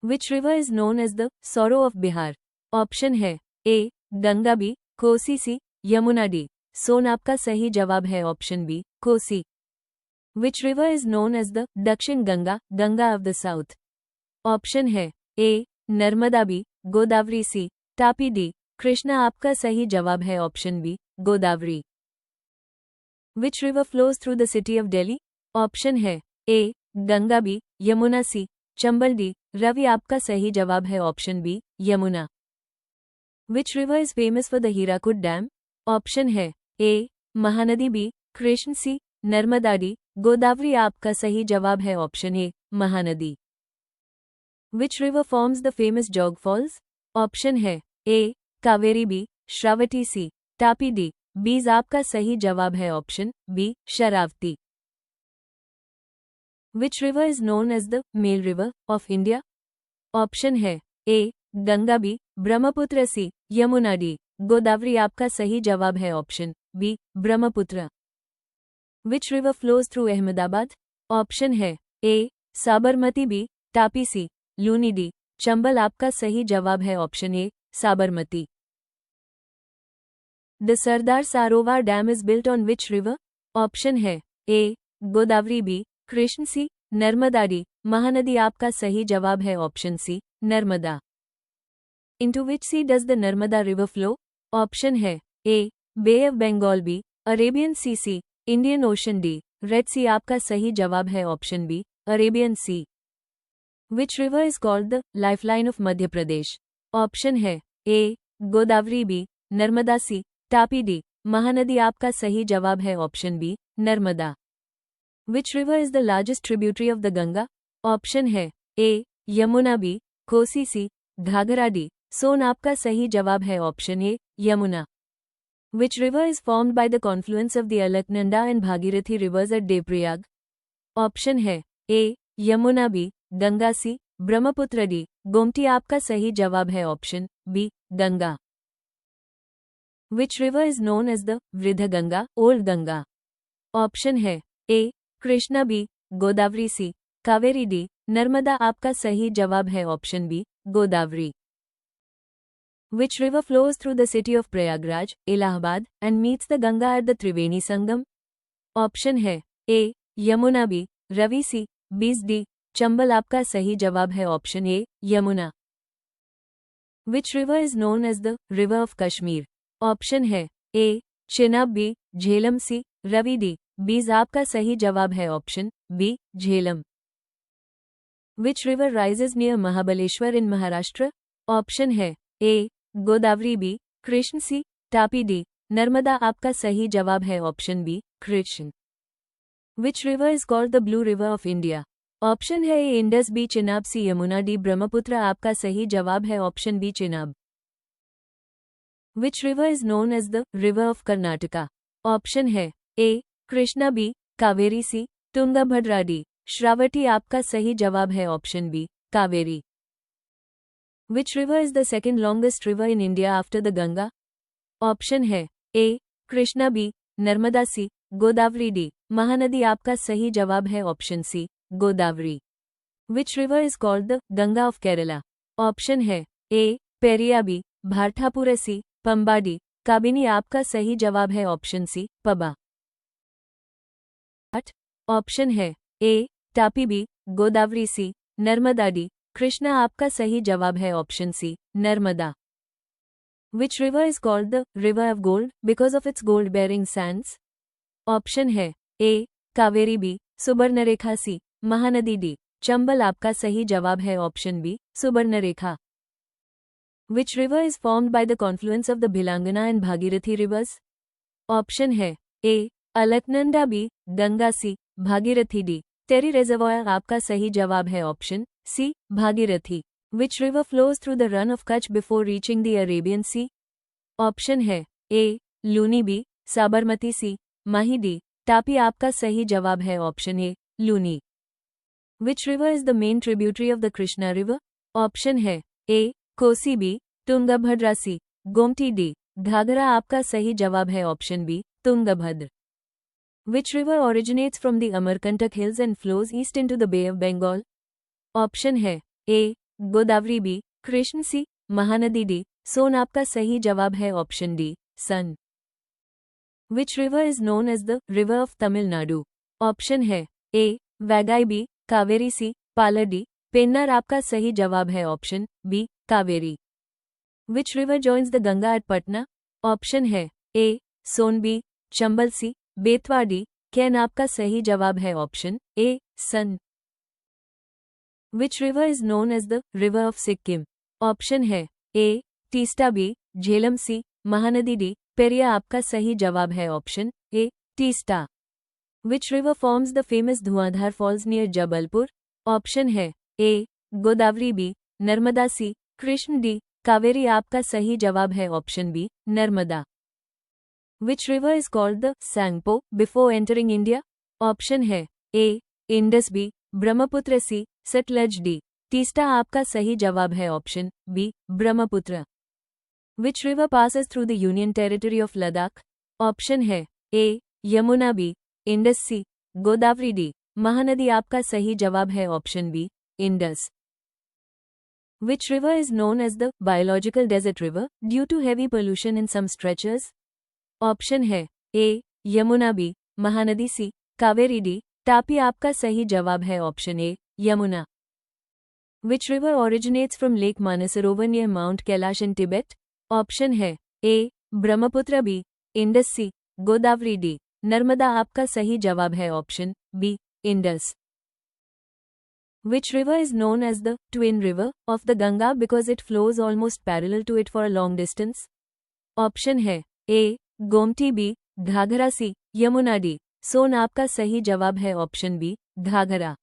Which river is known as the sorrow of Bihar? Option है A Ganga, B Kosi, C Yamuna, D Son. आपका सही जवाब है option B Kosi. Which river is known as the Dakshin Ganga, Ganga of the south? Option है A Narmada, B Godavari, C Tapi, D Krishna. आपका सही जवाब है option B Godavari. Which river flows through the city of Delhi? Option है A Ganga, B Yamuna, C Chambal, D Ravi. आपका सही जवाब है option B Yamuna. Which river is famous for the Hirakud dam? Option है A Mahanadi, B Krishna, C Narmada, D Godavari. आपका सही जवाब है option A Mahanadi. Which river forms the famous Jog falls? Option है A Kaveri, B Sharavati, C Tapi, D Beas. आपका सही जवाब है option B Sharavati. Which river is known as the male river of India? Option है A Ganga, B Brahmaputra, C Yamuna, D Godavari. आपका सही जवाब है option B Brahmaputra. Which river flows through Ahmedabad? Option है A Sabarmati, B Tapi, C Luni, D Chambal. आपका सही जवाब है option A Sabarmati. The Sardar Sarovar dam is built on which river? Option है A Godavari, B Krishna, C Narmada, D Mahanadi. आपका सही जवाब है option C Narmada. Into which sea does the Narmada river flow? Option है A Bay of Bengal, B Arabian Sea, C Indian Ocean, D Red Sea. आपका सही जवाब है option B Arabian Sea. Which river is called the lifeline of Madhya Pradesh? Option है A Godavari, B Narmada, C Tapi, D Mahanadi. आपका सही जवाब है option B Narmada. Which river is the largest tributary of the Ganga? Option है A Yamuna, B Kosi, C Ghaghara, D Son. आपका सही जवाब है option A Yamuna. Which river is formed by the confluence of the Alaknanda and Bhagirathi rivers at Devprayag? Option है A Yamuna, B Ganga, C Brahmaputra, D Gomti. आपका सही जवाब है option B Ganga. Which river is known as the Vriddha Ganga, old Ganga? Option है A Krishna, B Godavari, C Kaveri, D Narmada. आपका सही जवाब है option B Godavari. Which river flows through the city of Prayagraj, Allahabad and meets the Ganga at the Triveni Sangam? Option है A Yamuna, B Ravi, C Beas, D Chambal. आपका सही जवाब है option A Yamuna. Which river is known as the river of Kashmir? Option है A Chenab, B Jhelum, C Ravi, D Beas. आपका सही जवाब है option B Jhelum. Which river rises near Mahabaleshwar in Maharashtra? Option है A Godavari, B Krishna, C Tapi, D Narmada. आपका सही जवाब है option B Krishna. Which river is called the blue river of India? Option है A Indus, B Chenab, C Yamuna, D Brahmaputra. आपका सही जवाब है option B Chenab. Which river is known as the river of Karnataka? Option है A Krishna, B Kaveri, C Tungabhadra, D Sharavati. आपका सही जवाब है option B Kaveri. Which river is the second longest river in India after the Ganga? Option है A Krishna, B Narmada, C Godavari, D Mahanadi. आपका सही जवाब है option C Godavari. Which river is called the Ganga of Kerala? Option है A Periyar, B Bharathapuzha, C Pamba, D Kabini. आपका सही जवाब है ऑप्शन सी पबा। ऑप्शन है A Tapi, B Godavari, C Narmada, D Krishna. आपका सही जवाब है option C Narmada. Which river is called the river of gold because of its gold bearing sands? Option है A Kaveri, B Subarnarekha, C Mahanadi, D Chambal. आपका सही जवाब है option B Subarnarekha. Which river is formed by the confluence of the Bhilangana and Bhagirathi rivers? Option है A Alaknanda, B Ganga, C Bhagirathi, D Tehri reservoir. आपका सही जवाब है option C Bhagirathi. Which river flows through the Rann of Kutch before reaching the Arabian sea? Option है ए Luni, B Sabarmati, C Mahi, D Tapi. आपका सही जवाब है option A Luni. Which river is the main tributary of the Krishna river? Option है A Kosi, B Tungabhadra, C Gomti, D Ghaghara. आपका सही जवाब है option B Tungabhadra. Which river originates from the Amarkantak hills and flows east into the Bay of Bengal? Option है A Godavari, B Krishna, C Mahanadi, D Son. आपका सही जवाब है option D Son. Which river is known as the river of Tamil Nadu? Option है A Vaigai, B Kaveri, C Palar, D Pennar. आपका सही जवाब है option B Kaveri. Which river joins the Ganga at Patna? Option है A Son, B Chambal, C Betwa, D Ken. आपका सही जवाब है option A sun. Which river is known as the river of Sikkim? Option है A Teesta, B Jhelum, C Mahanadi, D Periyar. आपका सही जवाब है option A Teesta. Which river forms the famous Dhuandhar falls near Jabalpur? Option है A Godavari, B Narmada, C Krishna, D Kaveri. आपका सही जवाब है option B Narmada. Which river is called the Tsangpo before entering India? Option है A Indus, B Brahmaputra, C Sutlej, D Teesta. आपका सही जवाब है option B Brahmaputra. Which river passes through the union territory of Ladakh? Option है A Yamuna, B Indus, C Godavari, D Mahanadi. आपका सही जवाब है option B Indus. Which river is known as the biological desert river due to heavy pollution in some stretches? Option है A Yamuna, B Mahanadi, C Kaveri, D Tapi. आपका सही जवाब है option A Yamuna. Which river originates from Lake Manasarovar near Mount Kailash in Tibet? Option है A Brahmaputra, B Indus, C Godavari, D Narmada. आपका सही जवाब है option B Indus. Which river is known as the twin river of the Ganga because it flows almost parallel to it for a long distance? Option है ए Gomti, B Ghaghara, सी Yamuna, D Son. आपका सही जवाब है option B Ghaghara.